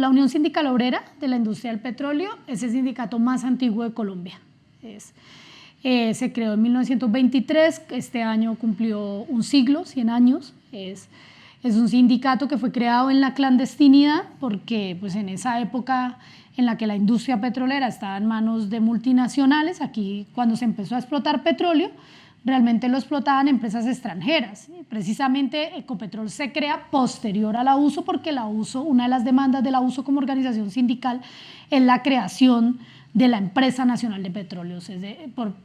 la Unión Sindical Obrera de la Industria del Petróleo es el sindicato más antiguo de Colombia. Se creó en 1923, este año cumplió un siglo, 100 años. Es un sindicato que fue creado en la clandestinidad porque pues, en esa época en la que la industria petrolera estaba en manos de multinacionales, aquí cuando se empezó a explotar petróleo, realmente lo explotaban empresas extranjeras. Precisamente Ecopetrol se crea posterior a la USO porque la USO, una de las demandas de la USO como organización sindical es la creación de la Empresa Nacional de Petróleos.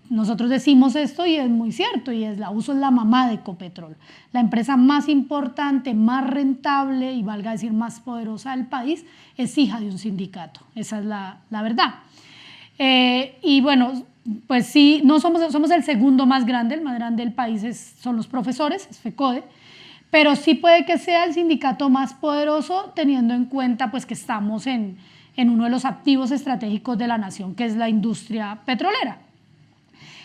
Nosotros decimos esto y es muy cierto, y la USO es la mamá de Ecopetrol, la empresa más importante, más rentable y valga decir más poderosa del país, es hija de un sindicato, esa es la verdad. Y bueno, pues sí, no somos el segundo más grande, el más grande del país son los profesores, es FECODE, pero sí puede que sea el sindicato más poderoso teniendo en cuenta pues, que estamos en uno de los activos estratégicos de la nación, que es la industria petrolera.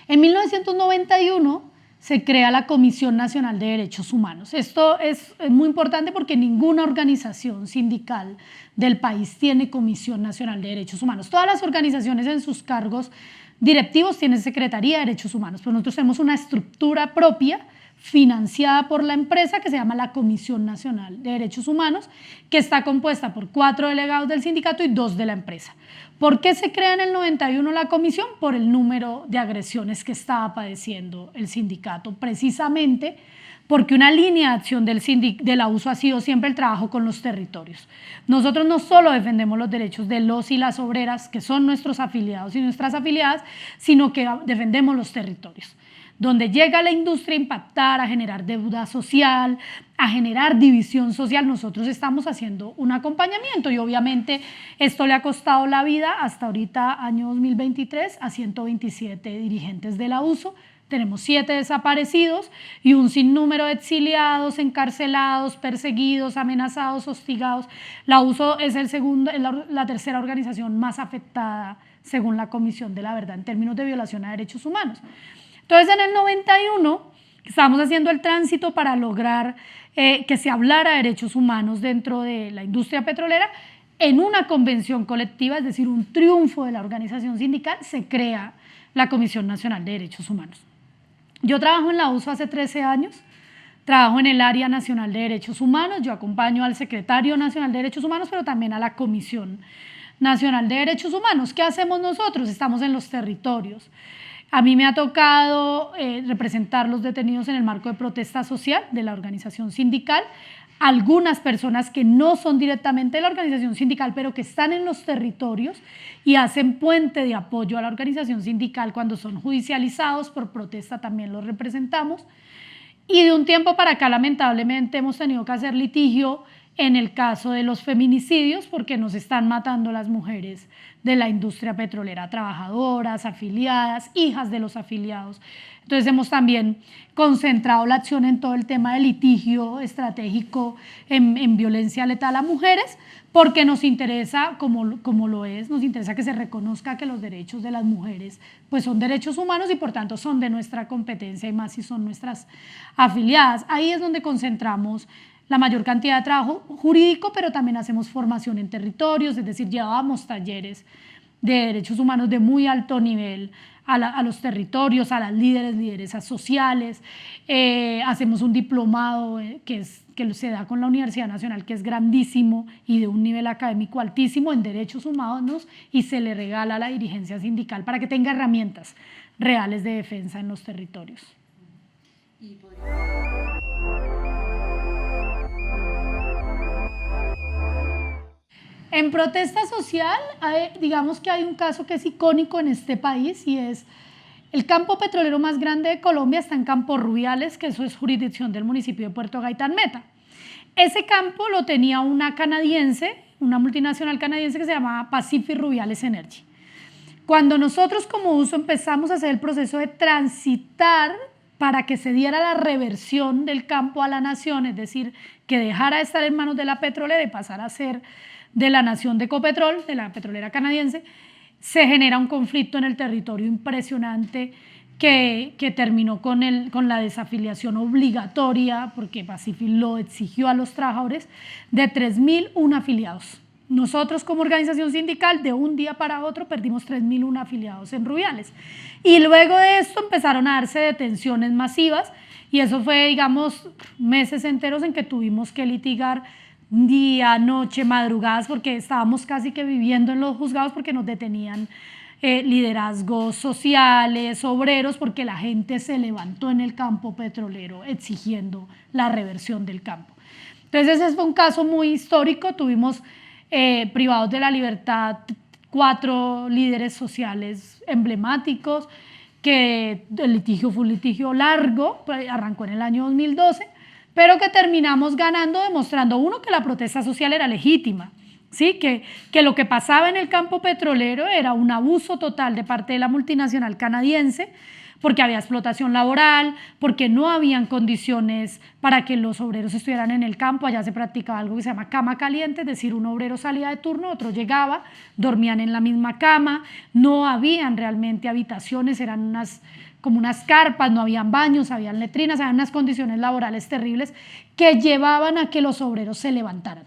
En 1991 se crea la Comisión Nacional de Derechos Humanos. Esto es muy importante porque ninguna organización sindical del país tiene Comisión Nacional de Derechos Humanos. Todas las organizaciones en sus cargos directivos tienen Secretaría de Derechos Humanos, pero nosotros tenemos una estructura propia financiada por la empresa que se llama la Comisión Nacional de Derechos Humanos, que está compuesta por 4 delegados del sindicato y 2 de la empresa. ¿Por qué se crea en el 91 la comisión? Por el número de agresiones que estaba padeciendo el sindicato, precisamente porque una línea de acción de la USO ha sido siempre el trabajo con los territorios. Nosotros no solo defendemos los derechos de los y las obreras, que son nuestros afiliados y nuestras afiliadas, sino que defendemos los territorios, donde llega la industria a impactar, a generar deuda social, a generar división social. Nosotros estamos haciendo un acompañamiento y obviamente esto le ha costado la vida hasta ahorita, año 2023, a 127 dirigentes de la USO. Tenemos 7 desaparecidos y un sinnúmero de exiliados, encarcelados, perseguidos, amenazados, hostigados. La USO es la tercera organización más afectada según la Comisión de la Verdad en términos de violación a derechos humanos. Entonces, en el 91 estábamos haciendo el tránsito para lograr que se hablara de derechos humanos dentro de la industria petrolera. En una convención colectiva, es decir, un triunfo de la organización sindical, se crea la Comisión Nacional de Derechos Humanos. Yo trabajo en la USO hace 13 años, trabajo en el área nacional de derechos humanos, yo acompaño al secretario nacional de derechos humanos, pero también a la Comisión Nacional de Derechos Humanos. ¿Qué hacemos nosotros? Estamos en los territorios. A mí me ha tocado representar los detenidos en el marco de protesta social de la organización sindical, algunas personas que no son directamente de la organización sindical, pero que están en los territorios y hacen puente de apoyo a la organización sindical cuando son judicializados por protesta, también los representamos. Y de un tiempo para acá, lamentablemente, hemos tenido que hacer litigio en el caso de los feminicidios porque nos están matando las mujeres de la industria petrolera, trabajadoras, afiliadas, hijas de los afiliados. Entonces hemos también concentrado la acción en todo el tema de litigio estratégico en violencia letal a mujeres porque nos interesa, como lo es, nos interesa que se reconozca que los derechos de las mujeres pues son derechos humanos y por tanto son de nuestra competencia y más si son nuestras afiliadas. Ahí es donde concentramos la mayor cantidad de trabajo jurídico, pero también hacemos formación en territorios, es decir, llevábamos talleres de derechos humanos de muy alto nivel a los territorios, a las lideresas sociales, hacemos un diplomado que se da con la Universidad Nacional, que es grandísimo y de un nivel académico altísimo en derechos humanos y se le regala a la dirigencia sindical para que tenga herramientas reales de defensa en los territorios. En protesta social, digamos que hay un caso que es icónico en este país y es el campo petrolero más grande de Colombia está en Campo Rubiales, que eso es jurisdicción del municipio de Puerto Gaitán Meta. Ese campo lo tenía una canadiense, una multinacional canadiense que se llamaba Pacific Rubiales Energy. Cuando nosotros como USO empezamos a hacer el proceso de transitar para que se diera la reversión del campo a la nación, es decir, que dejara de estar en manos de la petrolera y pasara a ser de la nación de Ecopetrol, de la petrolera canadiense, se genera un conflicto en el territorio impresionante que terminó con la desafiliación obligatoria, porque Pacific lo exigió a los trabajadores, de 3.001 afiliados. nosotros como organización sindical de un día para otro perdimos 3.001 afiliados en Rubiales. Y luego de esto empezaron a darse detenciones masivas y eso fue, digamos, meses enteros en que tuvimos que litigar día, noche, madrugadas, porque estábamos casi que viviendo en los juzgados porque nos detenían liderazgos sociales, obreros, porque la gente se levantó en el campo petrolero exigiendo la reversión del campo. Entonces ese fue un caso muy histórico, tuvimos privados de la libertad 4 líderes sociales emblemáticos, que el litigio fue un litigio largo, arrancó en el año 2012, pero que terminamos ganando demostrando, uno, que la protesta social era legítima, ¿sí? que lo que pasaba en el campo petrolero era un abuso total de parte de la multinacional canadiense, porque había explotación laboral, porque no habían condiciones para que los obreros estuvieran en el campo. Allá se practicaba algo que se llama cama caliente, es decir, un obrero salía de turno, otro llegaba, dormían en la misma cama, no habían realmente habitaciones, eran como unas carpas, no habían baños, habían letrinas, habían unas condiciones laborales terribles que llevaban a que los obreros se levantaran.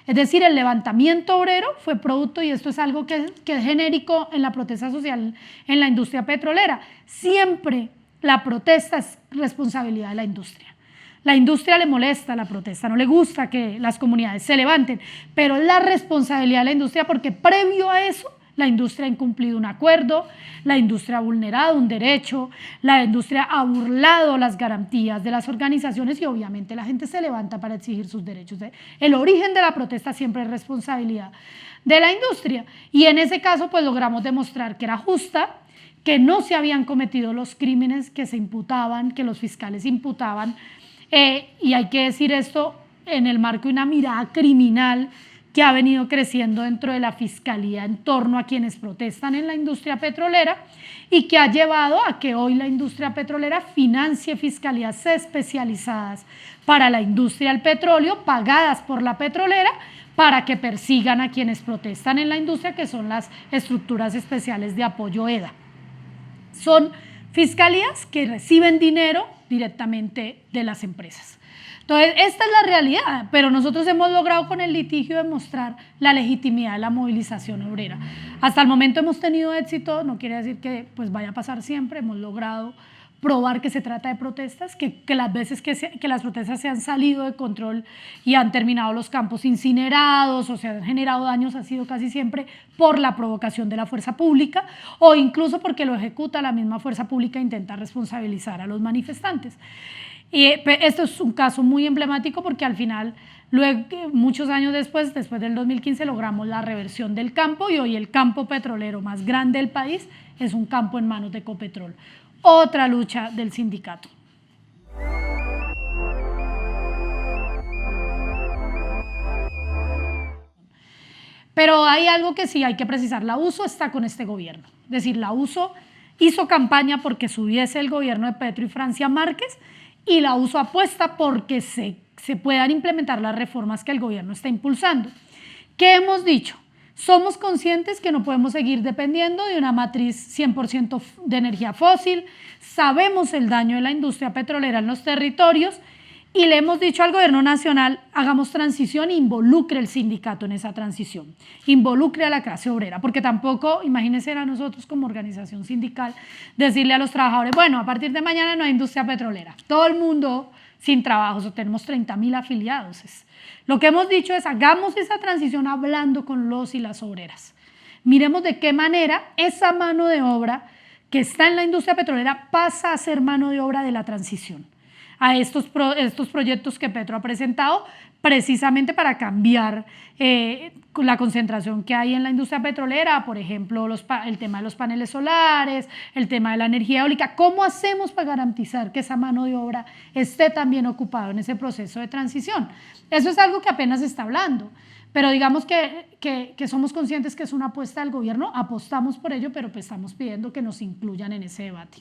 Es decir, el levantamiento obrero fue producto, y esto es algo que es genérico en la protesta social en la industria petrolera, siempre la protesta es responsabilidad de la industria. La industria le molesta la protesta, no le gusta que las comunidades se levanten, pero es la responsabilidad de la industria porque previo a eso la industria ha incumplido un acuerdo, la industria ha vulnerado un derecho, la industria ha burlado las garantías de las organizaciones y obviamente la gente se levanta para exigir sus derechos. El origen de la protesta siempre es responsabilidad de la industria y en ese caso pues logramos demostrar que era justa, que no se habían cometido los crímenes que se imputaban, que los fiscales imputaban, y hay que decir esto en el marco de una mirada criminal que ha venido creciendo dentro de la fiscalía en torno a quienes protestan en la industria petrolera y que ha llevado a que hoy la industria petrolera financie fiscalías especializadas para la industria del petróleo, pagadas por la petrolera, para que persigan a quienes protestan en la industria, que son las estructuras especiales de apoyo EDA. Son fiscalías que reciben dinero directamente de las empresas. Entonces, esta es la realidad, pero nosotros hemos logrado con el litigio demostrar la legitimidad de la movilización obrera. Hasta el momento hemos tenido éxito, no quiere decir que pues vaya a pasar siempre, hemos logrado probar que se trata de protestas, que las veces que las protestas se han salido de control y han terminado los campos incinerados o se han generado daños ha sido casi siempre por la provocación de la fuerza pública o incluso porque lo ejecuta la misma fuerza pública e intenta responsabilizar a los manifestantes. Y esto es un caso muy emblemático porque al final, luego, muchos años después del 2015, logramos la reversión del campo y hoy el campo petrolero más grande del país es un campo en manos de Ecopetrol. Otra lucha del sindicato. Pero hay algo que sí hay que precisar, la USO está con este gobierno, es decir, la USO hizo campaña porque subiese el gobierno de Petro y Francia Márquez y la USO apuesta porque se puedan implementar las reformas que el gobierno está impulsando. ¿Qué hemos dicho? Somos conscientes que no podemos seguir dependiendo de una matriz 100% de energía fósil, sabemos el daño de la industria petrolera en los territorios y le hemos dicho al gobierno nacional, hagamos transición e involucre el sindicato en esa transición, involucre a la clase obrera, porque tampoco, imagínense a nosotros como organización sindical, decirle a los trabajadores, bueno, a partir de mañana no hay industria petrolera, todo el mundo sin trabajo, tenemos 30.000 afiliados. Lo que hemos dicho es, hagamos esa transición hablando con los y las obreras, miremos de qué manera esa mano de obra que está en la industria petrolera pasa a ser mano de obra de la transición a estos proyectos que Petro ha presentado precisamente para cambiar la concentración que hay en la industria petrolera, por ejemplo, el tema de los paneles solares, el tema de la energía eólica. ¿Cómo hacemos para garantizar que esa mano de obra esté también ocupada en ese proceso de transición? Eso es algo que apenas se está hablando, pero digamos que somos conscientes que es una apuesta del gobierno, apostamos por ello, pero pues estamos pidiendo que nos incluyan en ese debate.